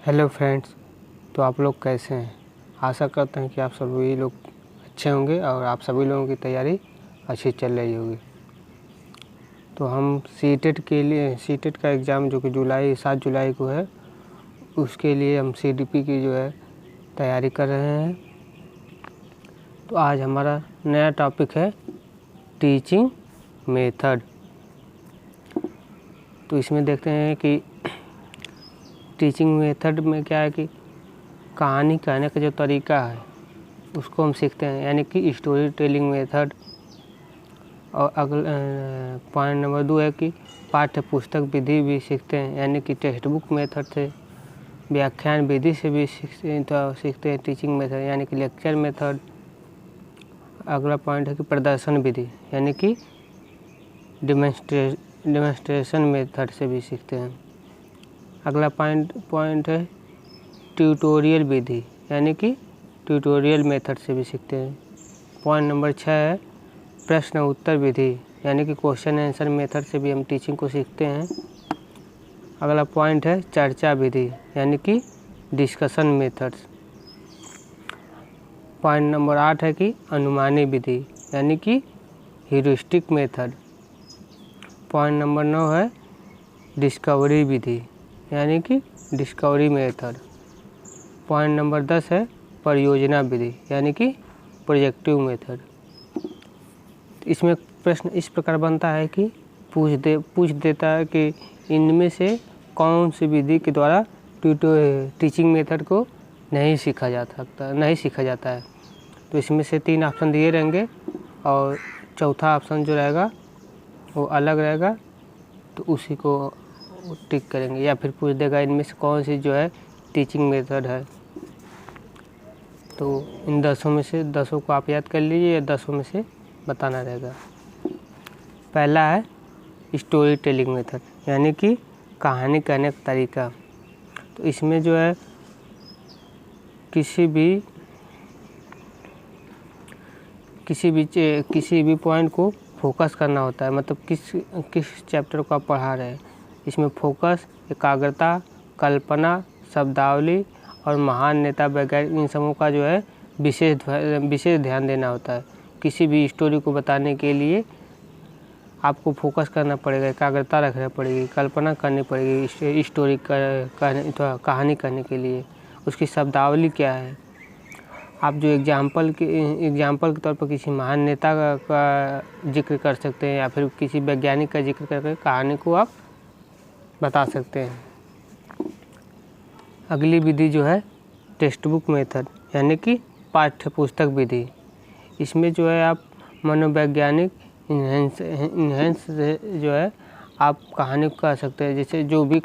Hello friends. तो आप लोग कैसे हैं? आशा करते हैं कि आप सभी लोग अच्छे होंगे और आप सभी लोगों की तैयारी अच्छी चल रही होगी। तो हम सीटेट के लिए सीटेट का एग्ज़ाम जो कि 7 जुलाई को है, उसके लिए हम सीडीपी की जो है तैयारी कर रहे हैं। तो आज हमारा नया टॉपिक है टीचिंग मेथड। तो इसमें देखते हैं कि टीचिंग मेथड में क्या है कि कहानी कहने का जो तरीका है उसको हम सीखते हैं, यानी कि स्टोरी टेलिंग मेथड। और अगला पॉइंट नंबर 2 है कि पाठ्य पुस्तक विधि भी सीखते हैं, यानी कि टेक्स्ट बुक मेथड से। व्याख्यान विधि से भी सीखते हैं टीचिंग मेथड, यानी कि लेक्चर मेथड। अगला पॉइंट है कि प्रदर्शन विधि, यानी कि डेमोन्स्ट्रेशन मेथड से भी सीखते हैं। अगला पॉइंट है ट्यूटोरियल विधि, यानी कि ट्यूटोरियल मेथड से भी सीखते हैं। पॉइंट नंबर 6 है प्रश्न उत्तर विधि, यानी कि क्वेश्चन आंसर मेथड से भी हम टीचिंग को सीखते हैं। अगला पॉइंट है चर्चा विधि, यानी कि डिस्कशन मेथड्स। पॉइंट नंबर 8 है कि अनुमानी विधि, यानी कि ह्यूरिस्टिक मेथड। पॉइंट नंबर 9 है डिस्कवरी विधि, यानी कि डिस्कवरी मेथड। पॉइंट नंबर 10 है परियोजना विधि, यानी कि प्रोजेक्टिव मेथड। इसमें प्रश्न इस प्रकार बनता है कि पूछ देता है कि इनमें से कौन सी विधि के द्वारा टीचिंग मेथड को नहीं सीखा जाता है। तो इसमें से 3 ऑप्शन दिए रहेंगे और चौथा ऑप्शन जो रहेगा वो अलग रहेगा, तो उसी को टिक करेंगे। या फिर पूछ देगा इनमें से कौन सी जो है टीचिंग मेथड है। तो इन 10 में से 10 को आप याद कर लीजिए, या 10 में से बताना रहेगा। पहला है स्टोरी टेलिंग मेथड, यानी कि कहानी कहने का तरीका। तो इसमें जो है किसी भी पॉइंट को फोकस करना होता है, मतलब किस चैप्टर को आप पढ़ा रहे हैं। इसमें फोकस, एकाग्रता, कल्पना, शब्दावली और महान नेता वगैरह इन सबों का जो है विशेष ध्यान देना होता है। किसी भी स्टोरी को बताने के लिए आपको फोकस करना पड़ेगा, एकाग्रता रखना पड़ेगी, कल्पना करनी पड़ेगी स्टोरी कहानी कहने के लिए। उसकी शब्दावली क्या है, आप जो एग्जाम्पल के तौर पर किसी महान नेता का जिक्र कर सकते हैं, या फिर किसी वैज्ञानिक का जिक्र करके कहानी को आप बता सकते हैं। अगली विधि जो है टेक्स्ट बुक मेथड, यानी कि पाठ्य पुस्तक विधि। इसमें जो है आप मनोवैज्ञानिक इन्हेंस जो है आप कहानी को कह सकते हैं। जैसे जो भी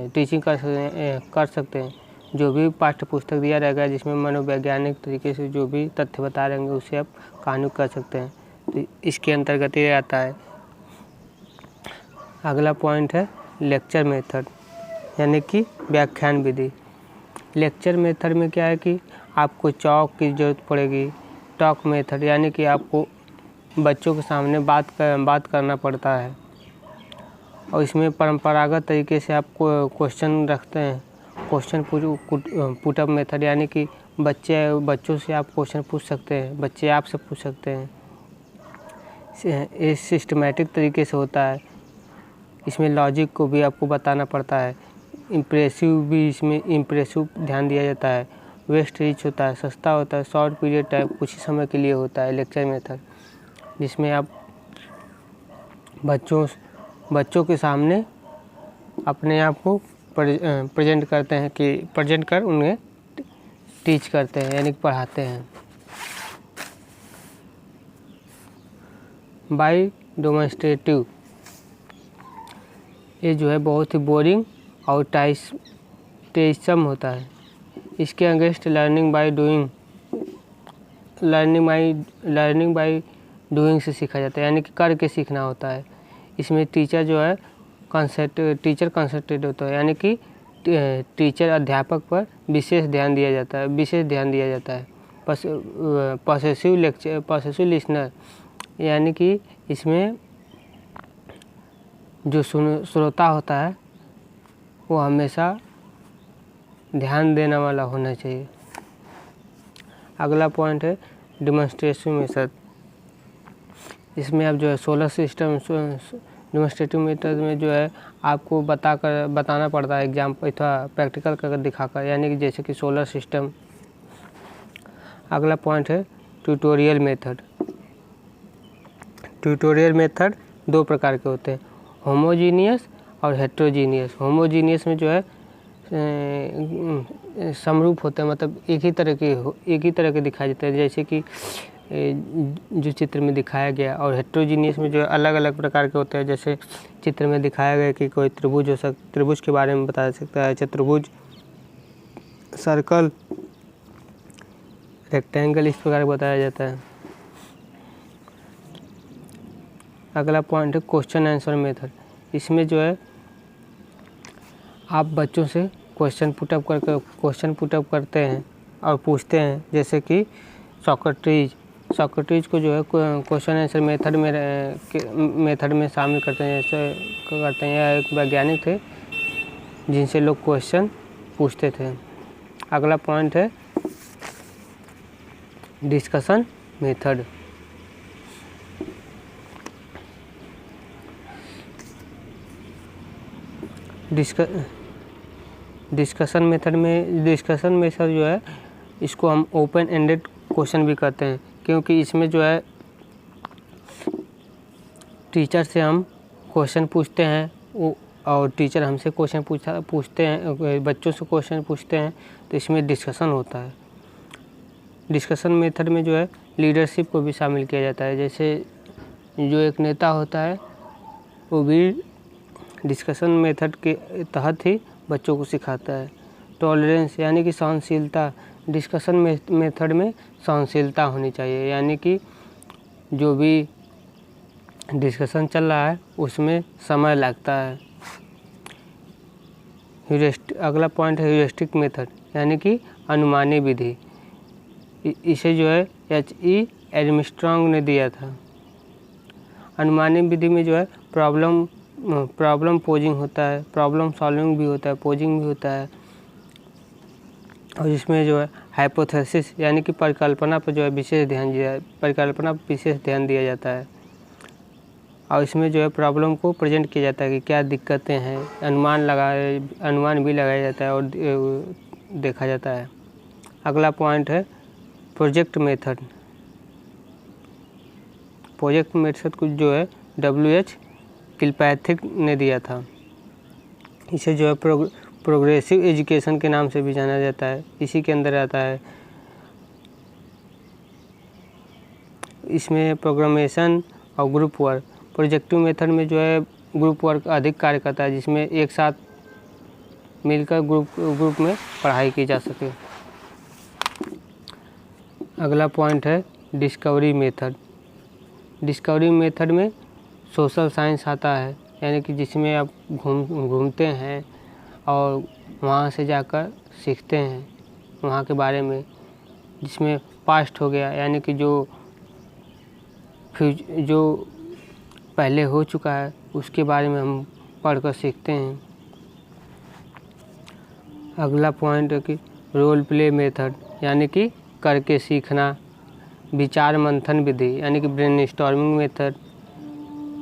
टीचिंग कर सकते हैं, जो भी पाठ्य पुस्तक दिया रहेगा जिसमें मनोवैज्ञानिक तरीके से जो भी तथ्य बता रहेंगे उसे आप कहानी को कह सकते हैं। तो इसके अंतर्गत ये आता है। अगला पॉइंट है लेक्चर मेथड, यानी कि व्याख्यान विधि। लेक्चर मेथड में क्या है कि आपको चॉक की ज़रूरत पड़ेगी। टॉक मेथड, यानी कि आपको बच्चों के सामने बात करना पड़ता है, और इसमें परंपरागत तरीके से आप क्वेश्चन रखते हैं। क्वेश्चन पुटअप मेथड, यानी कि बच्चों से आप क्वेश्चन पूछ सकते हैं, बच्चे आपसे पूछ सकते हैं। ये सिस्टमेटिक तरीके से होता है। इसमें लॉजिक को भी आपको बताना पड़ता है। इसमें इम्प्रेसिव ध्यान दिया जाता है। वेस्ट रिच होता है, सस्ता होता है, शॉर्ट पीरियड टाइम, कुछ ही समय के लिए होता है लेक्चर मेथड, जिसमें आप बच्चों के सामने अपने आप को प्रेजेंट करते हैं, कि प्रेजेंट कर उन्हें टीच करते हैं, यानी पढ़ाते हैं। बाय डेमोन्स्ट्रेटिव, ये जो है बहुत ही बोरिंग और टाइसम होता है। इसके अगेंस्ट लर्निंग बाय डूइंग से सीखा जाता है, यानी कि करके सीखना होता है। इसमें टीचर जो है कंसंट्रेट होता है, यानी कि टीचर अध्यापक पर विशेष ध्यान दिया जाता है। पॉसेसिव लिसनर, यानी कि इसमें जो श्रोता होता है वो हमेशा ध्यान देने वाला होना चाहिए। अगला पॉइंट है डेमोन्स्ट्रेटिव मेथड। इसमें आप जो है सोलर सिस्टम डेमोन्स्ट्रेटिव मेथड में जो है आपको बताना पड़ता है एग्जाम्पल अथवा प्रैक्टिकल करके दिखाकर, यानी कि जैसे कि सोलर सिस्टम। अगला पॉइंट है ट्यूटोरियल मेथड। ट्यूटोरियल मेथड दो प्रकार के होते हैं, होमोजीनियस और हेट्रोजीनियस। होमोजीनियस में जो है समरूप होते हैं, मतलब एक ही तरह के दिखाई देते हैं, जैसे कि जो चित्र में दिखाया गया। और हेट्रोजीनियस में जो है अलग अलग प्रकार के होते हैं, जैसे चित्र में दिखाया गया कि कोई त्रिभुज हो सकता, त्रिभुज के बारे में बता सकता है, चतुर्भुज, सर्कल, रेक्टेंगल, इस प्रकार बताया जाता है। अगला पॉइंट है क्वेश्चन आंसर मेथड। इसमें जो है आप बच्चों से क्वेश्चन पुटअप करते हैं और पूछते हैं, जैसे कि सॉक्रेटिस को जो है क्वेश्चन आंसर मेथड में शामिल करते हैं। यह एक वैज्ञानिक थे जिनसे लोग क्वेश्चन पूछते थे। अगला पॉइंट है डिस्कशन मेथड। डिस्कशन मेथड जो है इसको हम ओपन एंडेड क्वेश्चन भी कहते हैं, क्योंकि इसमें जो है टीचर से हम क्वेश्चन पूछते हैं और टीचर हमसे क्वेश्चन पूछते हैं, बच्चों से क्वेश्चन पूछते हैं, तो इसमें डिस्कशन होता है। डिस्कशन मेथड में जो है लीडरशिप को भी शामिल किया जाता है, जैसे जो एक नेता होता है वो भी डिस्कशन मेथड के तहत ही बच्चों को सिखाता है। टॉलरेंस यानी कि सहनशीलता। डिस्कशन मेथड में सहनशीलता होनी चाहिए, यानी कि जो भी डिस्कशन चल रहा है उसमें समय लगता है। अगला पॉइंट है ह्यूरिस्टिक मेथड, यानी कि अनुमानी विधि। इसे जो है H.E. आर्मस्ट्रांग ने दिया था। अनुमानी विधि में जो है प्रॉब्लम पोजिंग होता है, प्रॉब्लम सॉल्विंग भी होता है, पोजिंग भी होता है, और इसमें जो है हाइपोथेसिस यानी कि परिकल्पना पर जो है विशेष ध्यान दिया जाता है। और इसमें जो है प्रॉब्लम को प्रेजेंट किया जाता है कि क्या दिक्कतें हैं, अनुमान भी लगाया जाता है और देखा जाता है। अगला पॉइंट है प्रोजेक्ट मेथड। प्रोजेक्ट मेथड को जो है W.H. किलपैट्रिक ने दिया था। इसे जो है प्रोग्रेसिव एजुकेशन के नाम से भी जाना जाता है, इसी के अंदर आता है। इसमें प्रोग्रामेशन और ग्रुप वर्क। प्रोजेक्टिव मेथड में जो है ग्रुप वर्क अधिक कार्य करता है, जिसमें एक साथ मिलकर ग्रुप में पढ़ाई की जा सके। अगला पॉइंट है डिस्कवरी मेथड। डिस्कवरी मेथड में सोशल साइंस आता है, यानी कि जिसमें आप घूमते हैं और वहाँ से जाकर सीखते हैं वहाँ के बारे में, जिसमें पास्ट हो गया, यानी कि जो पहले हो चुका है उसके बारे में हम पढ़कर सीखते हैं। अगला पॉइंट है कि रोल प्ले मेथड, यानी कि करके सीखना। विचार मंथन विधि, यानी कि ब्रेनस्टॉर्मिंग मेथड।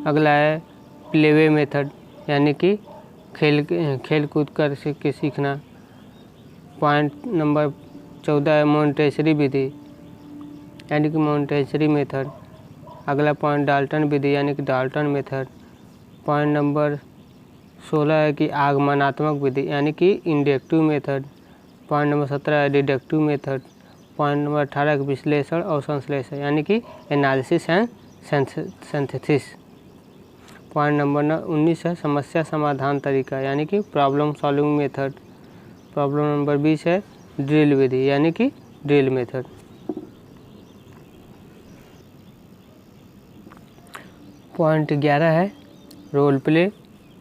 अगला है प्लेवे मेथड, यानी कि खेल कूद कर के सीखना। पॉइंट नंबर 14 है मोंटेसरी विधि, यानी कि मोंटेसरी मेथड। अगला पॉइंट डाल्टन विधि, यानी कि डाल्टन मेथड। पॉइंट नंबर 16 है कि आगमनात्मक विधि, यानी कि इंडक्टिव मेथड। पॉइंट नंबर 17 है डिडक्टिव मेथड। पॉइंट नंबर 18 है विश्लेषण और संश्लेषण, यानी कि analysis and synthesis. Point number 19 है समस्या समाधान तरीका, यानी कि problem solving method. Problem number 20 है ड्रिल विधि, यानी कि ड्रिल मेथड। पॉइंट 11 है रोल प्ले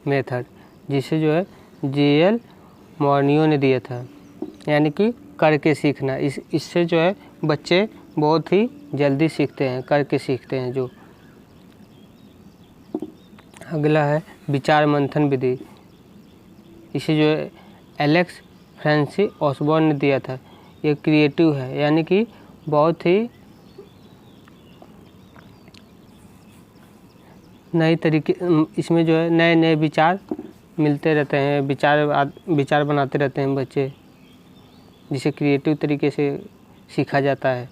मेथड, जिसे जो है J.L. मॉर्नियो ने दिया था, यानी कि करके सीखना। इससे जो है बच्चे बहुत ही जल्दी सीखते हैं, करके सीखते हैं जो। अगला है विचार मंथन विधि। इसे जो है एलेक्स फ्रांसिस ऑसबॉर्न ने दिया था। ये क्रिएटिव है, यानी कि बहुत ही नए तरीके, इसमें जो है नए नए विचार मिलते रहते हैं, विचार बनाते रहते हैं बच्चे, जिसे क्रिएटिव तरीके से सीखा जाता है।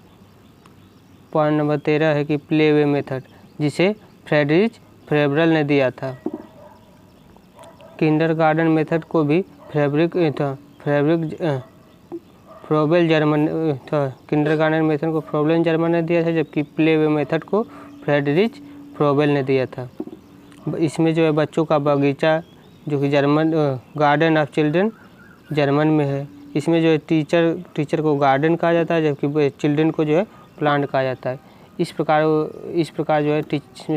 पॉइंट नंबर 13 है कि प्ले वे मेथड, जिसे फ्रेडरिच फ्रेबरल ने दिया था। किंडरगार्टन मेथड को भी फ्रोबेल जर्मन था। किंडरगार्टन मेथड को फ्रोबेल जर्मन ने दिया था, जबकि प्ले वे मेथड को फ्रेडरिच फ्रोबेल ने दिया था। इसमें जो है बच्चों का बगीचा, जो कि German garden of children German में है, इसमें जो है टीचर को गार्डन कहा जाता है, जबकि चिल्ड्रन को जो है प्लांट कहा जाता है। इस प्रकार जो है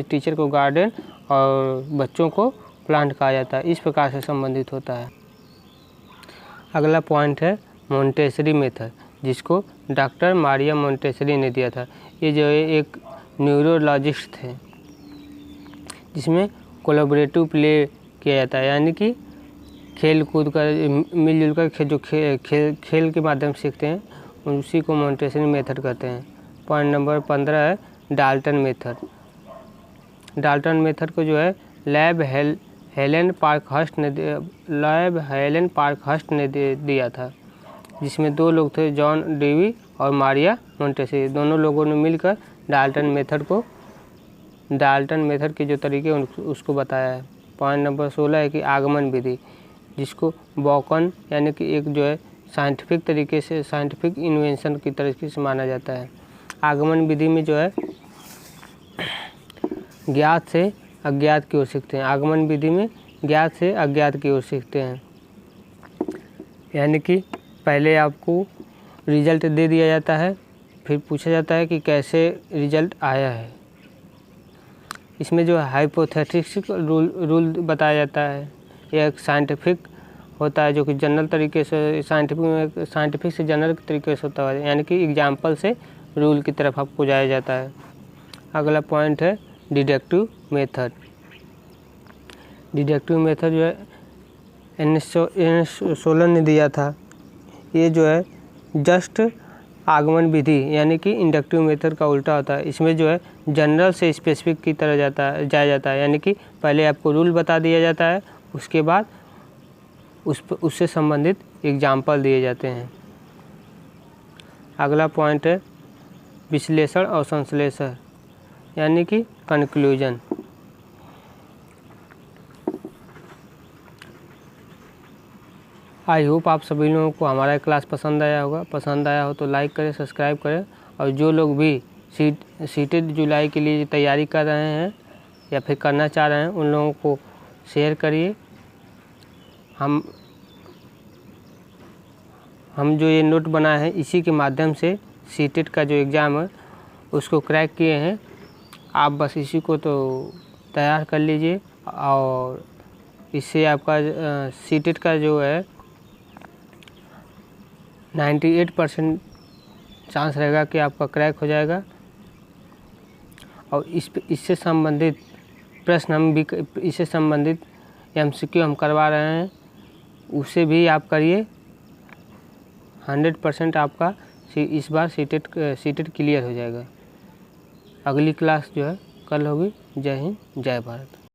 टीचर को गार्डन और बच्चों को प्लांट कहा जाता है, इस प्रकार से संबंधित होता है। अगला पॉइंट है मोंटेसरी मेथड, जिसको डॉक्टर मारिया मोंटेसरी ने दिया था। ये जो है एक न्यूरोलॉजिस्ट थे, जिसमें कोलैबोरेटिव प्ले किया जाता है, यानी कि खेल कूद कर मिलजुल कर जो खेल के माध्यम से सीखते हैं, उसी को मोंटेसरी मेथड कहते हैं। पॉइंट नंबर 15 है डाल्टन मेथड। डाल्टन मेथड को जो है लैब हेलेन पार्कहर्स्ट ने दिया था, जिसमें 2 लोग थे, जॉन डेवी और मारिया मोंटेसरी। दोनों लोगों ने मिलकर डाल्टन मेथड के जो तरीके उसको बताया है। पॉइंट नंबर 16 है कि आगमन विधि, जिसको बॉकन, यानी कि एक जो है साइंटिफिक तरीके से, साइंटिफिक इन्वेंशन की तरीके से माना जाता है। आगमन विधि में जो है ज्ञात से अज्ञात की ओर सीखते हैं। आगमन विधि में ज्ञात से अज्ञात की ओर सीखते हैं, यानी कि पहले आपको रिजल्ट दे दिया जाता है, फिर पूछा जाता है कि कैसे रिजल्ट आया है। इसमें जो है हाइपोथेटिक्स रूल बताया जाता है। यह एक साइंटिफिक होता है, जो कि जनरल तरीके से साइंटिफिक से जनरल तरीके से होता है, यानी कि एग्जाम्पल से रूल की तरफ आपको जाया जाता है। अगला पॉइंट है डिडक्टिव मेथड। डिडक्टिव मेथड जो है सोलन ने दिया था। ये जो है जस्ट आगमन विधि, यानी कि इंडक्टिव मेथड का उल्टा होता है। इसमें जो है जनरल से स्पेसिफिक की तरह जाया जाता है, यानी कि पहले आपको रूल बता दिया जाता है, उसके बाद उससे संबंधित एग्जाम्पल दिए जाते हैं। अगला पॉइंट है विश्लेषण और संश्लेषण, यानी कि कंक्लूजन। आई होप आप सभी लोगों को हमारा क्लास पसंद आया होगा। पसंद आया हो तो लाइक करें, सब्सक्राइब करें, और जो लोग भी सीटेड जुलाई के लिए तैयारी कर रहे हैं या फिर करना चाह रहे हैं, उन लोगों को शेयर करिए। हम जो ये नोट बनाए हैं, इसी के माध्यम से सीटेड का जो एग्ज़ाम है उसको क्रैक किए हैं। आप बस इसी को तो तैयार कर लीजिए, और इससे आपका सीटेड का जो है 98% चांस रहेगा कि आपका क्रैक हो जाएगा। और इससे संबंधित प्रश्न हम भी, इससे संबंधित MCQ हम करवा रहे हैं, उसे भी आप करिए। 100% आपका इस बार सीटेड क्लियर हो जाएगा। अगली क्लास जो है कल होगी। जय हिंद, जय भारत।